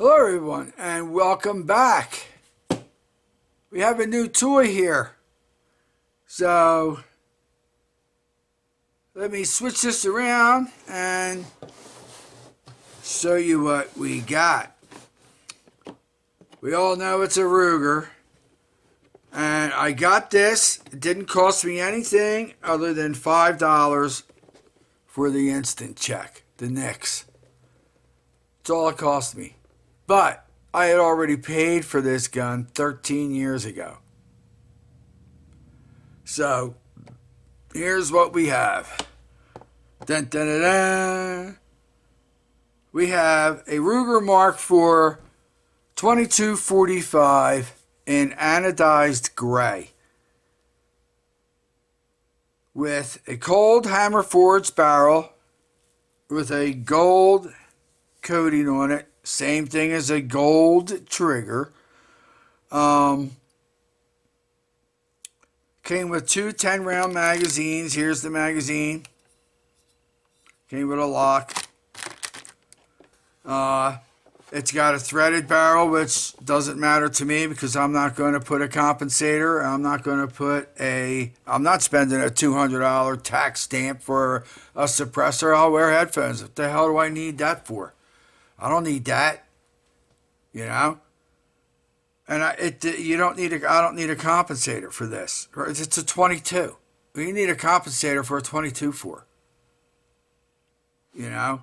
Hello everyone and welcome back. We have a new toy here. So let me switch this around and show you what we got. We all know it's a Ruger. And I got this. It didn't cost me anything other than $5 for the instant check, the NICS. That's all it cost me. But I had already paid for this gun 13 years ago. So here's what we have. Dun, dun, dun, dun. We have a Ruger Mark IV 2245 in anodized gray with a cold hammer forged barrel with a gold coating on it. Same thing as a gold trigger. Came with two 10-round magazines. Here's the magazine. Came with a lock. It's got a threaded barrel, which doesn't matter to me because I'm not going to put a compensator. I'm not spending a $200 tax stamp for a suppressor. I'll wear headphones. What the hell do I need that for? I don't need that, you know. And I don't need a compensator for this. It's a 22. You need a compensator for a 22 for. You know,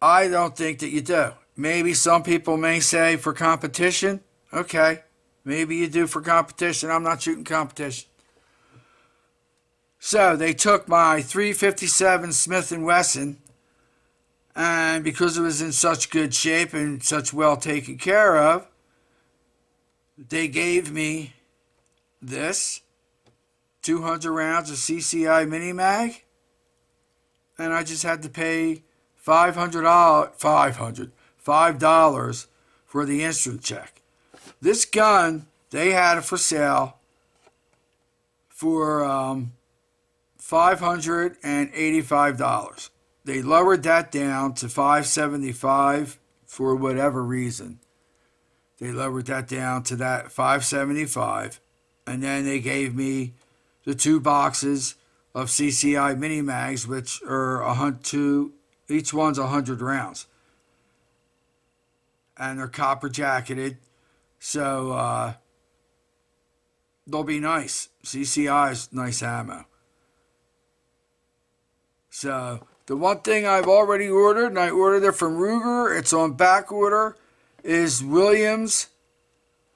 I don't think that you do. Maybe some people may say for competition. Okay, maybe you do for competition. I'm not shooting competition. So they took my 357 Smith & Wesson, and because it was in such good shape and such well taken care of, they gave me this 200 rounds of CCI Mini Mag, and I just had to pay $5 for the instant check. This gun, they had it for sale for $585. They lowered that down to $575 for whatever reason. They lowered that down to that $575, and then they gave me the 2 boxes of CCI Mini Mags, which are each one's 100 rounds. And they're copper jacketed, so they'll be nice. CCI is nice ammo. So the one thing I've already ordered, and I ordered it from Ruger, it's on back order, is Williams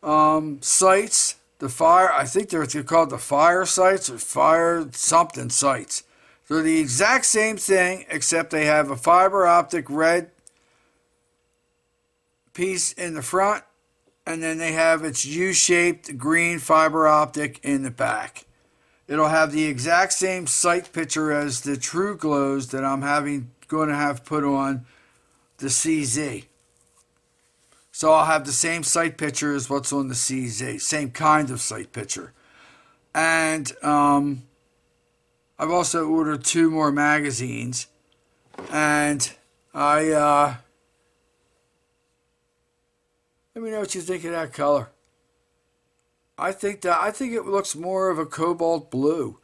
sights. I think they're called the fire sights or fire something sights. They're the exact same thing, except they have a fiber optic red piece in the front, and then they have its U-shaped green fiber optic in the back. It'll have the exact same sight picture as the True Glows that I'm going to have put on the CZ. So I'll have the same sight picture as what's on the CZ, same kind of sight picture. And I've also ordered 2 more magazines, and let me know what you think of that color. I think it looks more of a cobalt blue,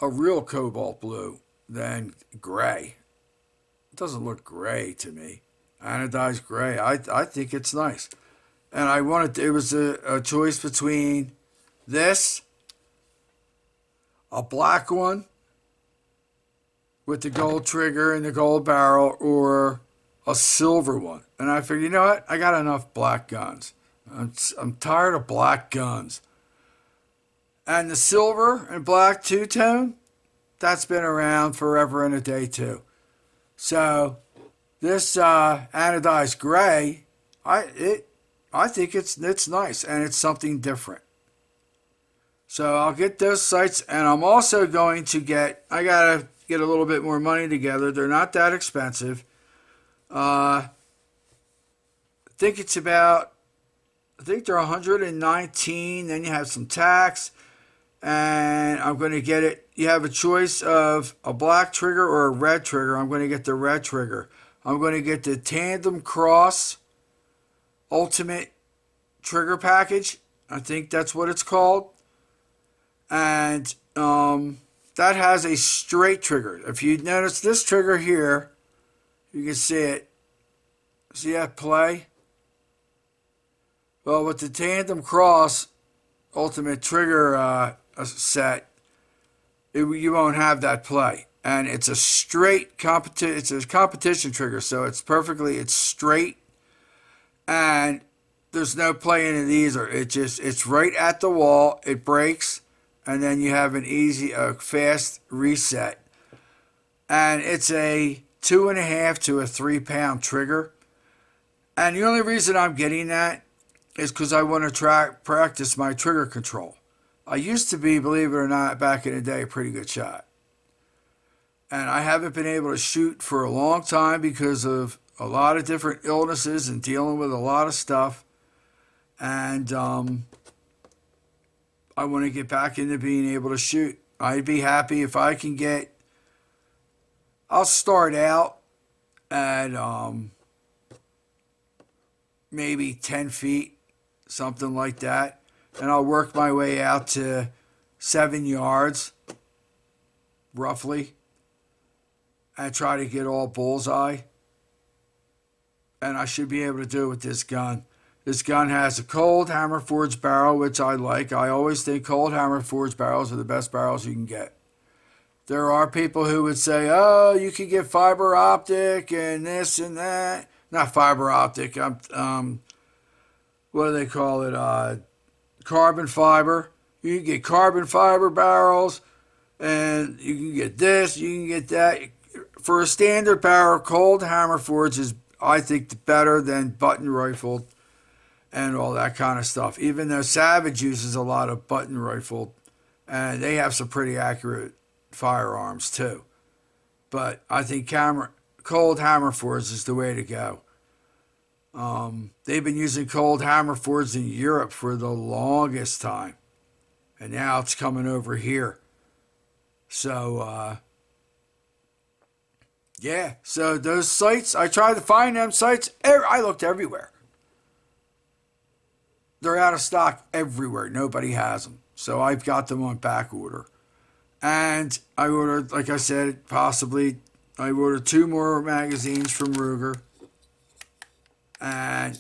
a real cobalt blue, than gray. It doesn't look gray to me. Anodized gray. I think it's nice. And it was a choice between this, a black one with the gold trigger and the gold barrel, or a silver one. And I figured, you know what? I got enough black guns. I'm tired of black guns. And the silver and black two-tone, that's been around forever and a day too. So this anodized gray, I think it's nice, and it's something different. So I'll get those sights, and I'm also going to I gotta get a little bit more money together. They're not that expensive. I think they're 119, then you have some tax, and I'm going to get it. You have a choice of a black trigger or a red trigger. I'm going to get the red trigger. I'm going to get the Tandem Cross Ultimate Trigger Package. I think that's what it's called. And that has a straight trigger. If you notice this trigger here, you can see it. See that play? Well, with the Tandem Cross Ultimate Trigger set, you won't have that play. And it's a straight it's a competition trigger, so it's straight, and there's no play in it either. It's right at the wall. It breaks, and then you have a fast reset. And it's a 2.5 to a 3 pound trigger. And the only reason I'm getting that is because I want to practice my trigger control. I used to be, believe it or not, back in the day, a pretty good shot. And I haven't been able to shoot for a long time because of a lot of different illnesses and dealing with a lot of stuff. And I want to get back into being able to shoot. I'd be happy if I can I'll start out at maybe 10 feet, something like that. And I'll work my way out to 7 yards, roughly, and try to get all bullseye. And I should be able to do it with this gun. This gun has a cold hammer forged barrel, which I like. I always think cold hammer forged barrels are the best barrels you can get. There are people who would say, oh, you can get fiber optic and this and that. Not fiber optic. What do they call it? Carbon fiber. You can get carbon fiber barrels, and you can get this, you can get that. For a standard barrel, cold hammer forged is, I think, better than button rifled and all that kind of stuff. Even though Savage uses a lot of button rifled, and they have some pretty accurate firearms too. But I think cold hammer forged is the way to go. They've been using cold hammer forged in Europe for the longest time, and now it's coming over here. So, yeah. So those sights, I tried to find them sights. I looked everywhere. They're out of stock everywhere. Nobody has them. So I've got them on back order. And I ordered, like I said, I ordered 2 more magazines from Ruger. And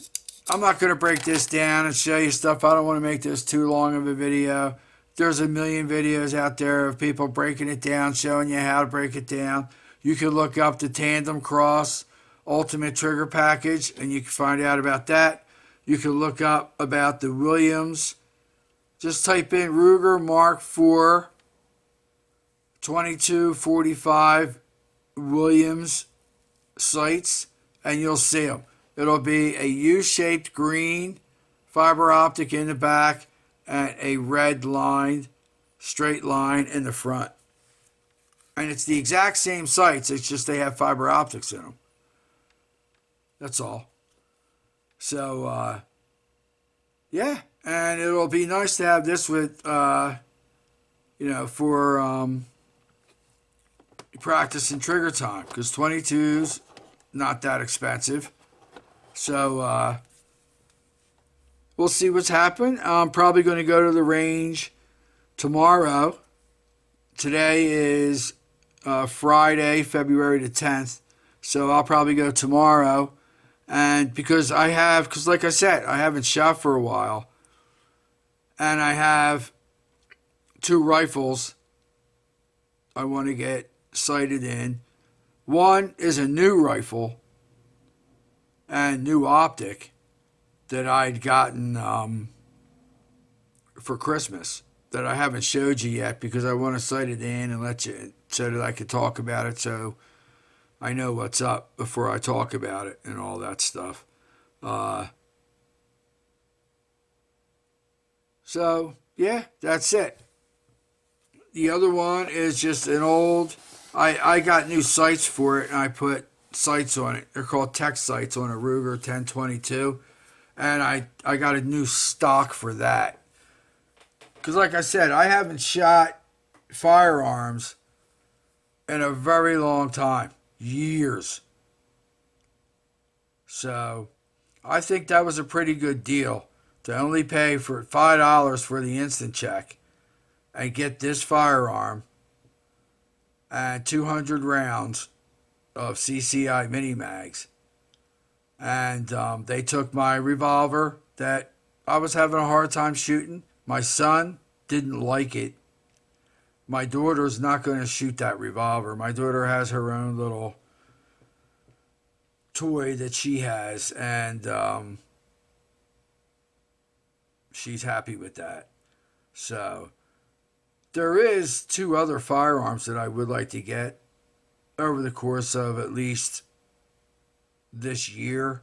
I'm not going to break this down and show you stuff. I don't want to make this too long of a video. There's a million videos out there of people breaking it down, showing you how to break it down. You can look up the Tandem Cross Ultimate Trigger Package, and you can find out about that. You can look up about the Williams. Just type in Ruger Mark IV 2245 Williams sights, and you'll see them. It'll be a U-shaped green fiber optic in the back and a red line, straight line in the front. And it's the exact same sights, it's just they have fiber optics in them. That's all. So, yeah, and it'll be nice to have this with, for practice and trigger time, because 22's not that expensive. So, we'll see what's happened. I'm probably going to go to the range tomorrow. Today is Friday, February the 10th. So I'll probably go tomorrow. And because like I said, I haven't shot for a while. And I have 2 rifles I want to get sighted in. One is a new rifle and new optic that I'd gotten for Christmas that I haven't showed you yet because I want to sight it in and let you so that I could talk about it so I know what's up before I talk about it and all that stuff. So, yeah, that's it. The other one is just an old, I got new sights for it and I put sights on it. They're called tech sights on a Ruger 1022. And I got a new stock for that. Because like I said, I haven't shot firearms in a very long time. Years. So I think that was a pretty good deal to only pay for $5 for the instant check and get this firearm and 200 rounds of CCI mini mags. And they took my revolver that I was having a hard time shooting. My son didn't like it. My daughter's not going to shoot that revolver. My daughter has her own little toy that she has, and she's happy with that. So there is 2 other firearms that I would like to get over the course of at least this year,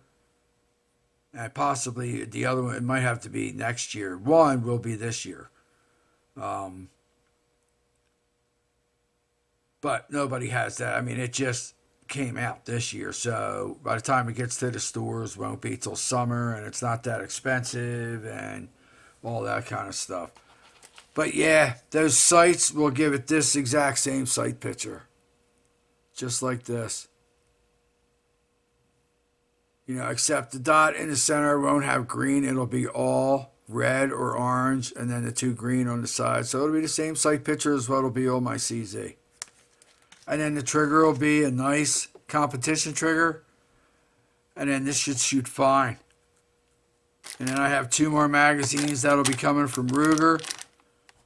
and possibly the other one, it might have to be next year. One will be this year. But nobody has that. I mean, it just came out this year, so by the time it gets to the stores, it won't be till summer, and it's not that expensive and all that kind of stuff. But yeah, those sights will give it this exact same sight picture, just like this. You know, except the dot in the center won't have green. It'll be all red or orange, and then the 2 green on the side. So it'll be the same sight picture as what will be on my CZ. And then the trigger will be a nice competition trigger. And then this should shoot fine. And then I have 2 more magazines that'll be coming from Ruger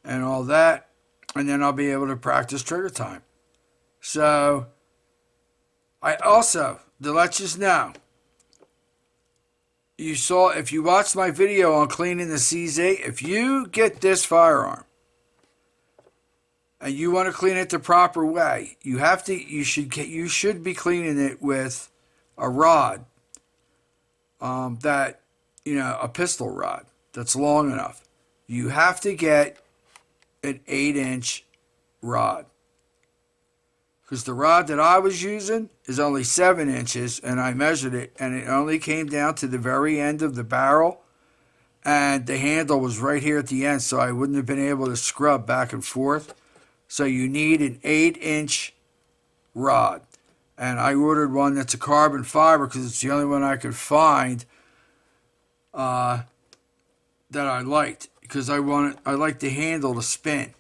and all that. And then I'll be able to practice trigger time. So, I also, to let you know, you saw, if you watched my video on cleaning the CZ, if you get this firearm and you want to clean it the proper way, you should be cleaning it with a rod, that, you know, a pistol rod that's long enough. You have to get an 8-inch rod, because the rod that I was using is only 7 inches, and I measured it, and it only came down to the very end of the barrel, and the handle was right here at the end, so I wouldn't have been able to scrub back and forth. So you need an 8-inch rod, and I ordered one that's a carbon fiber because it's the only one I could find that I liked, because I like the handle to spin,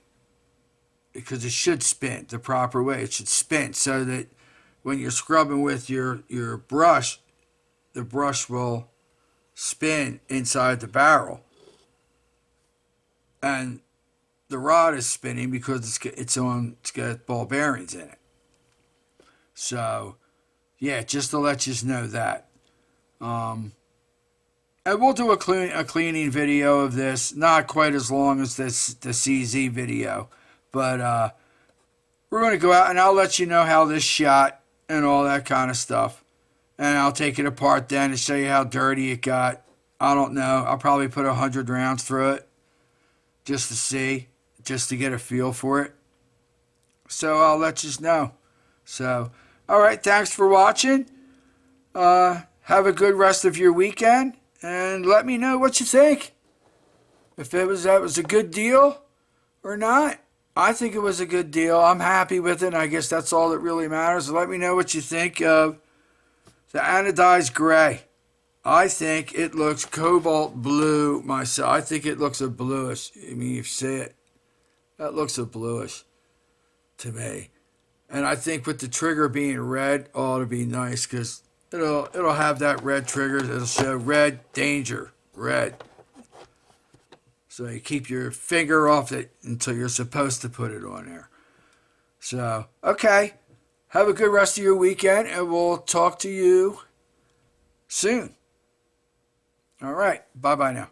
because it should spin the proper way. It should spin so that when you're scrubbing with your brush, the brush will spin inside the barrel. And the rod is spinning because it's got ball bearings in it. So, yeah, just to let you know that. And we'll do a cleaning video of this, not quite as long as the CZ video. But we're going to go out and I'll let you know how this shot and all that kind of stuff. And I'll take it apart then and show you how dirty it got. I don't know. I'll probably put 100 rounds through it just to see, just to get a feel for it. So I'll let you know. So, all right. Thanks for watching. Have a good rest of your weekend. And let me know what you think. If that was a good deal or not. I think it was a good deal. I'm happy with it, and I guess that's all that really matters. Let me know what you think of the anodized gray. I think it looks cobalt blue myself. I think it looks a bluish. I mean, you see it. That looks a bluish to me. And I think with the trigger being red, ought to be nice, because it'll have that red trigger. It'll show red, danger, red. So you keep your finger off it until you're supposed to put it on there. So, okay. Have a good rest of your weekend, and we'll talk to you soon. All right. Bye-bye now.